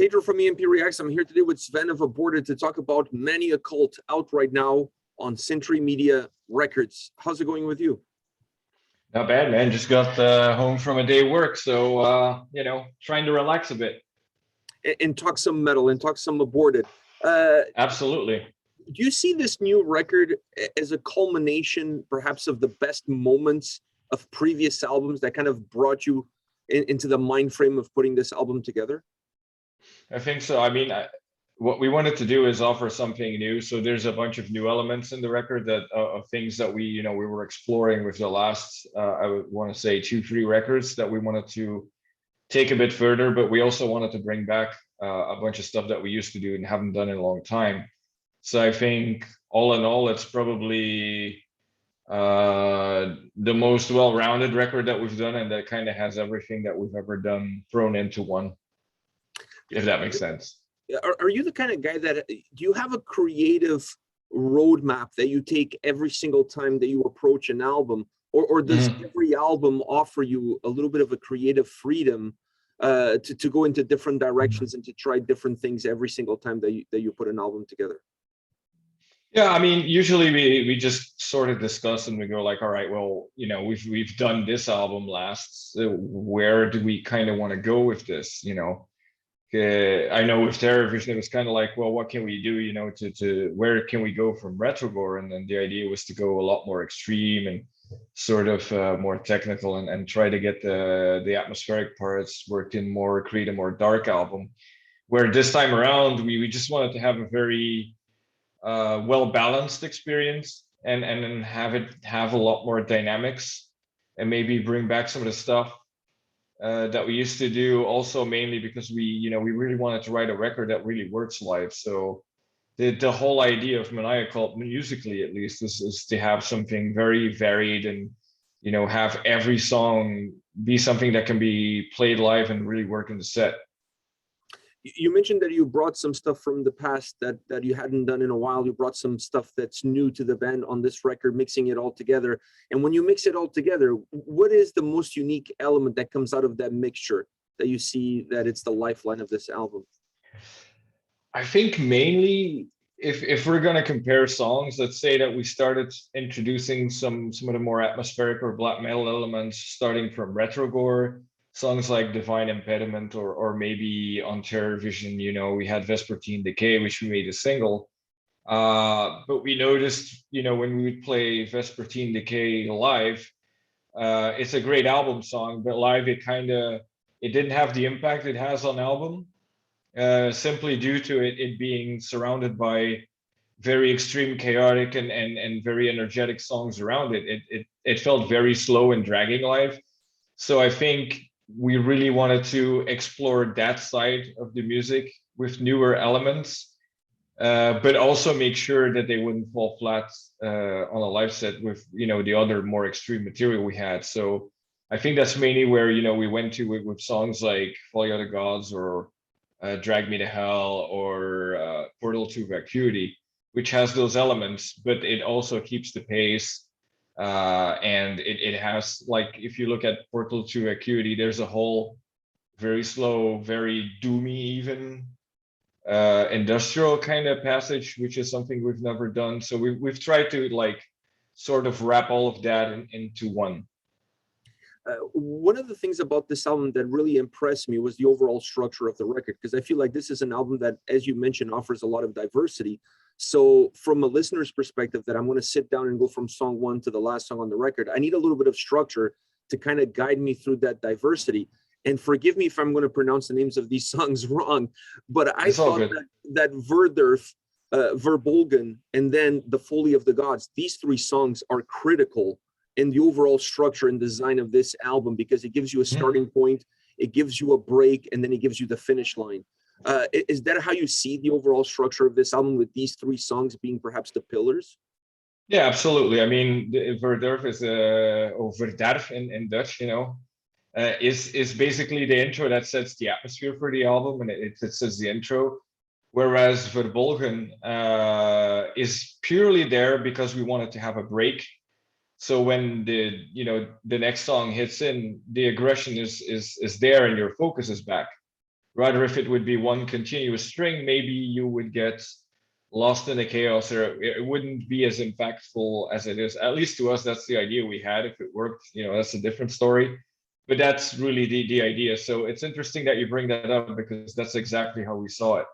Pedro from A&P-Reacts. I'm here today with Sven of Aborted to talk about Maniacult, out right now on Century Media Records. How's it going with you? Not bad, man. Just got home from a day work, so trying to relax a bit. And talk some metal and talk some Aborted. Absolutely. Do you see this new record as a culmination, perhaps, of the best moments of previous albums that kind of brought you into the mind frame of putting this album together? I think so. I mean, what we wanted to do is offer something new. So there's a bunch of new elements in the record that of things that we were exploring with the last, I would want to say 2-3 records that we wanted to take a bit further, but we also wanted to bring back a bunch of stuff that we used to do and haven't done in a long time. So I think all in all, it's probably the most well-rounded record that we've done, and that kind of has everything that we've ever done thrown into one, if that makes sense. Are you the kind of guy that, do you have a creative roadmap that you take every single time that you approach an album, or does every album offer you a little bit of a creative freedom to go into different directions and to try different things every single time that you put an album together? Yeah, I mean, usually we just sort of discuss and we go like, all right, well, we've done this album last, so where do we kind of want to go with this? I know with Terrorvision it was kind of like, well, what can we do, to where can we go from retrogore? And then the idea was to go a lot more extreme and sort of more technical and try to get the atmospheric parts worked in more, create a more dark album. Where this time around we just wanted to have a very well-balanced experience and then have a lot more dynamics and maybe bring back some of the stuff that we used to do, also mainly because we really wanted to write a record that really works live. So the whole idea of Maniacult, musically at least, is to have something very varied and have every song be something that can be played live and really work in the set. You mentioned that you brought some stuff from the past that you hadn't done in a while. You brought some stuff that's new to the band on this record, mixing it all together. And when you mix it all together, what is the most unique element that comes out of that mixture that you see that it's the lifeline of this album? I think mainly if we're going to compare songs, let's say that we started introducing some of the more atmospheric or black metal elements, starting from retrogore. Songs like Divine Impediment or maybe on Terrorvision, we had Vespertine Decay, which we made a single. But we noticed, when we would play Vespertine Decay live, it's a great album song, but live it didn't have the impact it has on album, simply due to it being surrounded by very extreme, chaotic and very energetic songs around it. It felt very slow and dragging live. So I think we really wanted to explore that side of the music with newer elements, but also make sure that they wouldn't fall flat on a live set with the other more extreme material we had. So I think that's mainly where we went to with songs like Folly of the Gods or Drag Me to Hell or Portal to Vacuity, which has those elements, but it also keeps the pace. And it has, like, if you look at Portal to Acuity, there's a whole very slow, very doomy even industrial kind of passage, which is something we've never done. So we've tried to sort of wrap all of that into one. One of the things about this album that really impressed me was the overall structure of the record, because I feel like this is an album that, as you mentioned, offers a lot of diversity. So from a listener's perspective, that I'm going to sit down and go from song one to the last song on the record, I need a little bit of structure to kind of guide me through that diversity. And forgive me if I'm going to pronounce the names of these songs wrong, but I thought that Verdurf, Verbolgen, and then The Folly of the Gods, these 3 songs are critical in the overall structure and design of this album, because it gives you a starting point, it gives you a break, and then it gives you the finish line. Is that how you see the overall structure of this album, with these 3 songs being perhaps the pillars? Yeah, absolutely. I mean, Verdurf is or Verderf in Dutch, is basically the intro that sets the atmosphere for the album, and it sets the intro. Whereas Verbolgen is purely there because we wanted to have a break. So when the next song hits in, the aggression is there and your focus is back. Rather, if it would be one continuous string, maybe you would get lost in the chaos, or it wouldn't be as impactful as it is. At least to us, that's the idea we had. If it worked, that's a different story. But that's really the idea. So it's interesting that you bring that up, because that's exactly how we saw it.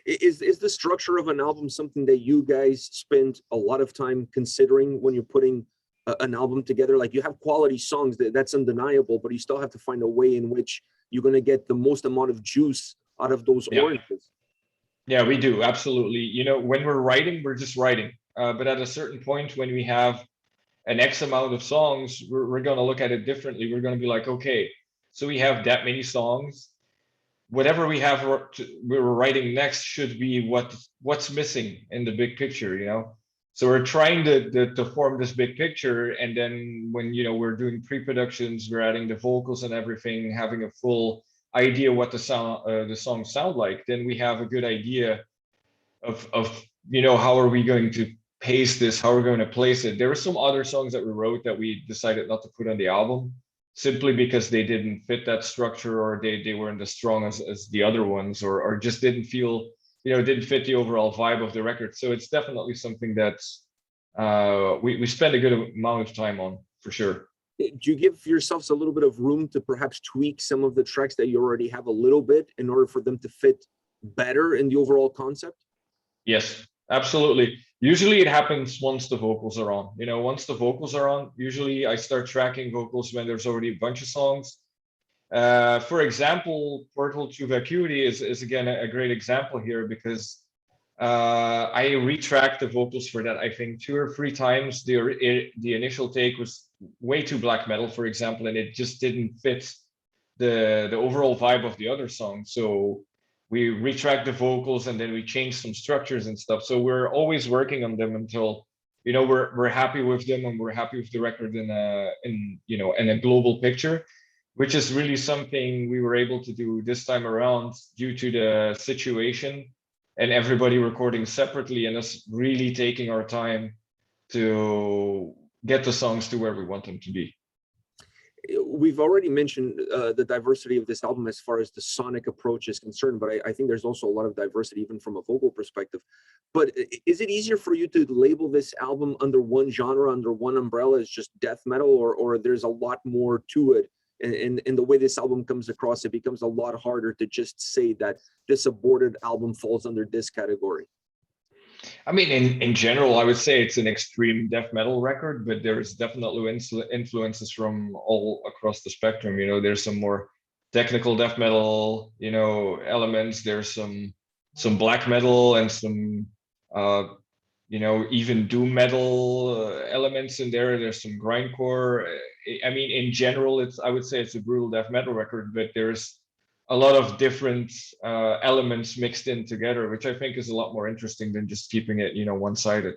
Is the structure of an album something that you guys spend a lot of time considering when you're putting an album together? Like, you have quality songs, that's undeniable, but you still have to find a way in which you're going to get the most amount of juice out of those oranges. Yeah, we do. Absolutely. When we're writing, we're just writing. But at a certain point, when we have an X amount of songs, we're going to look at it differently. We're going to be like, okay, so we have that many songs. Whatever we have we're writing next should be what's missing in the big picture. So we're trying to form this big picture, and then when we're doing pre-productions, we're adding the vocals and everything, having a full idea what the songs sound like. Then we have a good idea of how are we going to pace this, how are we going to place it. There were some other songs that we wrote that we decided not to put on the album, simply because they didn't fit that structure, or they weren't as strong as the other ones, or just didn't feel, didn't fit the overall vibe of the record. So it's definitely something that's we spend a good amount of time on, for sure. Do you give yourselves a little bit of room to perhaps tweak some of the tracks that you already have a little bit in order for them to fit better in the overall concept? Yes, absolutely. Usually it happens once the vocals are on. Once the vocals are on, usually I start tracking vocals when there's already a bunch of songs. For example, Portal to Vacuity is again a great example here, because I retracked the vocals for that, I think 2 or 3 times. The initial take was way too black metal, for example, and it just didn't fit the overall vibe of the other song. So we retracked the vocals, and then we changed some structures and stuff. So we're always working on them until we're happy with them, and we're happy with the record in a global picture, which is really something we were able to do this time around due to the situation and everybody recording separately, and us really taking our time to get the songs to where we want them to be. We've already mentioned the diversity of this album as far as the sonic approach is concerned, but I think there's also a lot of diversity even from a vocal perspective. But is it easier for you to label this album under one genre, under one umbrella, as just death metal, or there's a lot more to it? And the way this album comes across, it becomes a lot harder to just say that this Aborted album falls under this category. I mean, in general, I would say it's an extreme death metal record, but there's definitely influences from all across the spectrum. There's some more technical death metal, elements. There's some black metal and some, even doom metal elements in there. There's some grindcore. I mean, in general, I would say it's a brutal death metal record, but there's a lot of different elements mixed in together, which I think is a lot more interesting than just keeping it, one-sided.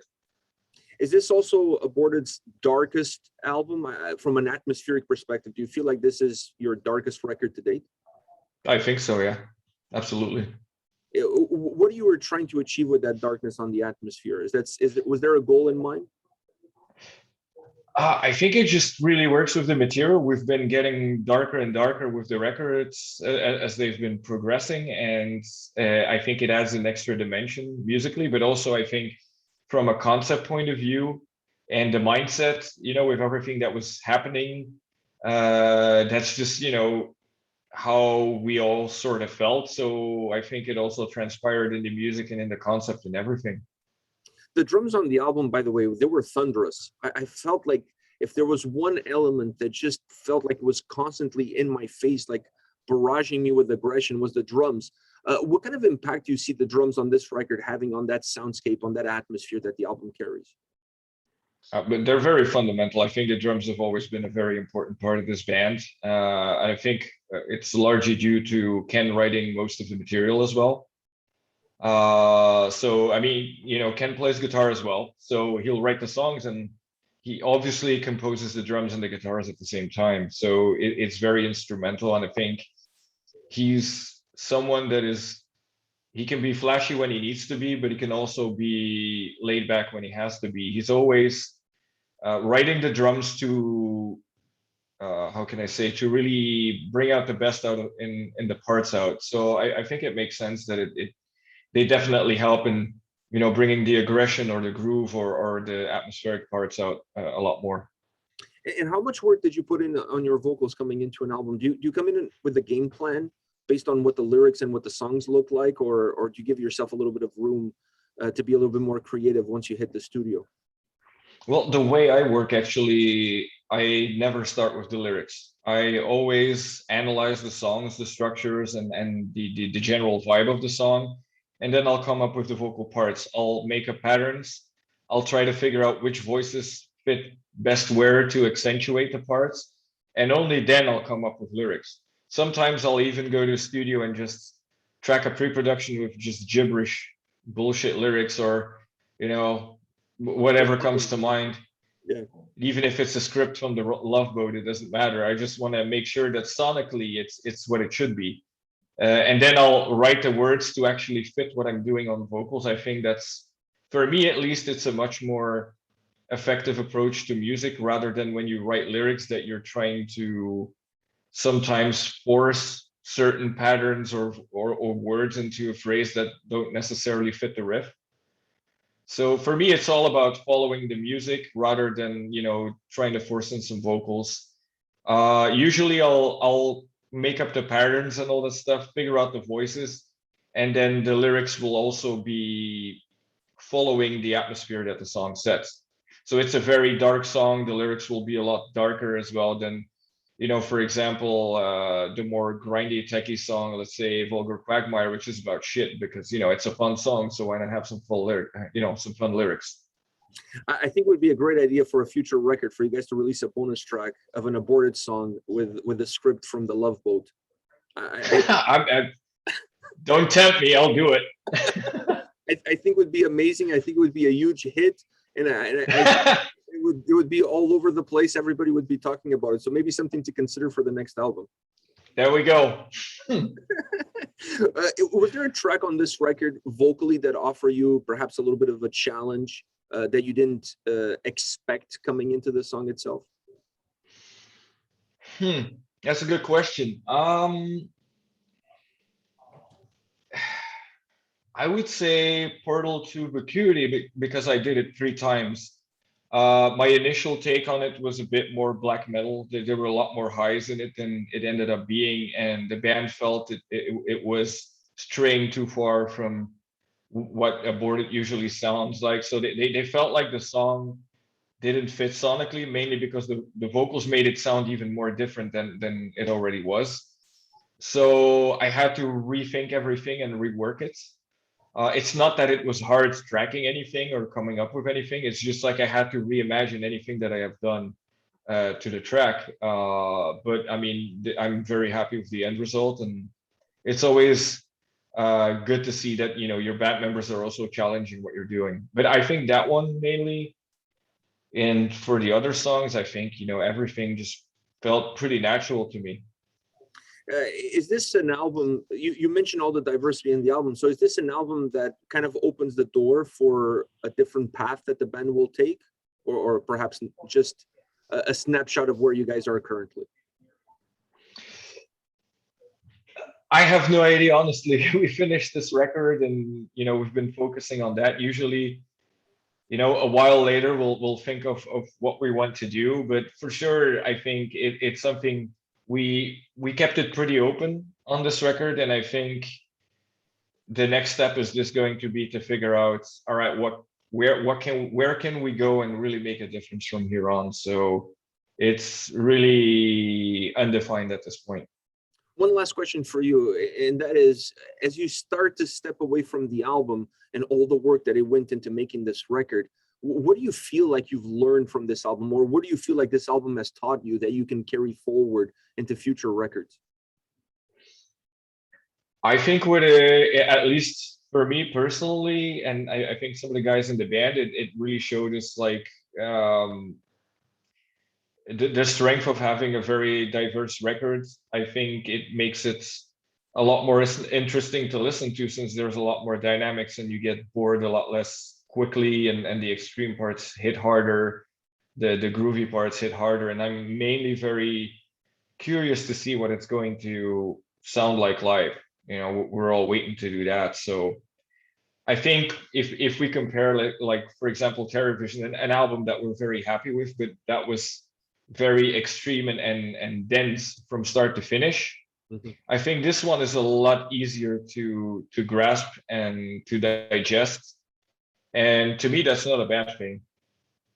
Is this also Aborted's darkest album from an atmospheric perspective? Do you feel like this is your darkest record to date? I think so, yeah, absolutely. What you were trying to achieve with that darkness on the atmosphere? Was there a goal in mind? I think it just really works with the material. We've been getting darker and darker with the records as they've been progressing, and I think it adds an extra dimension musically, but also I think from a concept point of view and the mindset, with everything that was happening, that's just, how we all sort of felt. So I think it also transpired in the music and in the concept and everything. The drums on the album, by the way, they were thunderous. I felt like if there was one element that just felt like it was constantly in my face, like barraging me with aggression, was the drums. What kind of impact do you see the drums on this record having on that soundscape, on that atmosphere that the album carries? But they're very fundamental. I think the drums have always been a very important part of this band. And I think it's largely due to Ken writing most of the material as well. So I mean, Ken plays guitar as well, so he'll write the songs, and he obviously composes the drums and the guitars at the same time. So it's very instrumental, and I think he's someone that he can be flashy when he needs to be, but he can also be laid back when he has to be. He's always writing the drums to how can I say, to really bring out the best out of in the parts out. So I think it makes sense that they definitely help in, you know, bringing the aggression or the groove or the atmospheric parts out a lot more. And how much work did you put in on your vocals coming into an album? Do you come in with a game plan based on what the lyrics and what the songs look like, or do you give yourself a little bit of room to be a little bit more creative once you hit the studio? Well, the way I work, actually, I never start with the lyrics. I always analyze the songs, the structures, and the general vibe of the song. And then I'll come up with the vocal parts. I'll make up patterns. I'll try to figure out which voices fit best where to accentuate the parts. And only then I'll come up with lyrics. Sometimes I'll even go to the studio and just track a pre-production with just gibberish, bullshit lyrics, or, you know, whatever comes to mind. Yeah. Even if it's a script from the Love Boat, it doesn't matter. I just want to make sure that sonically it's what it should be, and then I'll write the words to actually fit what I'm doing on vocals. I think that's, for me at least, it's a much more effective approach to music rather than when you write lyrics that you're trying to sometimes force certain patterns or words into a phrase that don't necessarily fit the riff. So for me, it's all about following the music rather than, you know, trying to force in some vocals. Usually I'll make up the patterns and all that stuff, figure out the voices, and then the lyrics will also be following the atmosphere that the song sets. So it's a very dark song. The lyrics will be a lot darker as well than, you know, for example, the more grindy, techie song, let's say Vulgar Quagmire, which is about shit because, you know, it's a fun song. So why not have some full lyric, you know, some fun lyrics? I think it would be a great idea for a future record for you guys to release a bonus track of an Aborted song with a script from the Love Boat. Don't tempt me, I'll do it. I think it would be amazing. I think it would be a huge hit, and it would be all over the place. Everybody would be talking about it. So maybe something to consider for the next album. There we go. Was there a track on this record vocally that offer you perhaps a little bit of a challenge that you didn't expect coming into the song itself? That's a good question. I would say Portal to Vacuity because I did it 3 times. My initial take on it was a bit more black metal. There were a lot more highs in it than it ended up being, and the band felt it was straying too far from what Aborted usually sounds like. So they felt like the song didn't fit sonically, mainly because the vocals made it sound even more different than it already was. So I had to rethink everything and rework it. It's not that it was hard tracking anything or coming up with anything. It's just like I had to reimagine anything that I have done to the track. But I mean, I'm very happy with the end result, and it's always good to see that, you know, your band members are also challenging what you're doing. But I think that one mainly, and for the other songs, I think, you know, everything just felt pretty natural to me. Is this an album, you mentioned all the diversity in the album, so is this an album that kind of opens the door for a different path that the band will take, or perhaps just a snapshot of where you guys are currently? I have no idea, honestly. We finished this record and, you know, we've been focusing on that. Usually, you know, a while later we'll think of what we want to do, but for sure I think it's something we kept it pretty open on this record, and I think the next step is just going to be to figure out, all right, where can we go and really make a difference from here on. So it's really undefined at this point. One last question for you, and that is, as you start to step away from the album and all the work that it went into making this record, what do you feel like you've learned from this album, or what do you feel like this album has taught you that you can carry forward into future records? I think what at least for me personally, and I think some of the guys in the band, it really showed us like the strength of having a very diverse record. I think it makes it a lot more interesting to listen to, since there's a lot more dynamics and you get bored a lot less quickly, and the extreme parts hit harder. the groovy parts hit harder, and I'm mainly very curious to see what it's going to sound like live. You know, we're all waiting to do that. So I think if we compare like for example, Terror Vision, an album that we're very happy with, but that was very extreme and dense from start to finish. Mhm. I think this one is a lot easier to grasp and to digest. And to me, that's not a bad thing.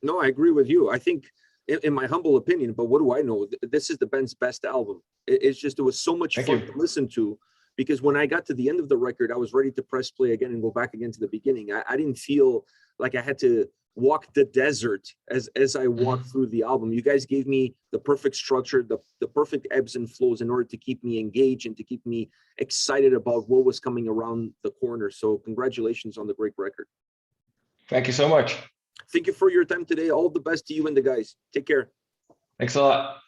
No, I agree with you. I think, in my humble opinion, but what do I know? This is the band's best album. It's just, it was so much Thank fun you. to listen to, because when I got to the end of the record, I was ready to press play again and go back again to the beginning. I didn't feel like I had to walk the desert as I walked through the album. You guys gave me the perfect structure, the perfect ebbs and flows in order to keep me engaged and to keep me excited about what was coming around the corner. So congratulations on the great record. Thank you so much. Thank you for your time today. All the best to you and the guys. Take care. Thanks a lot.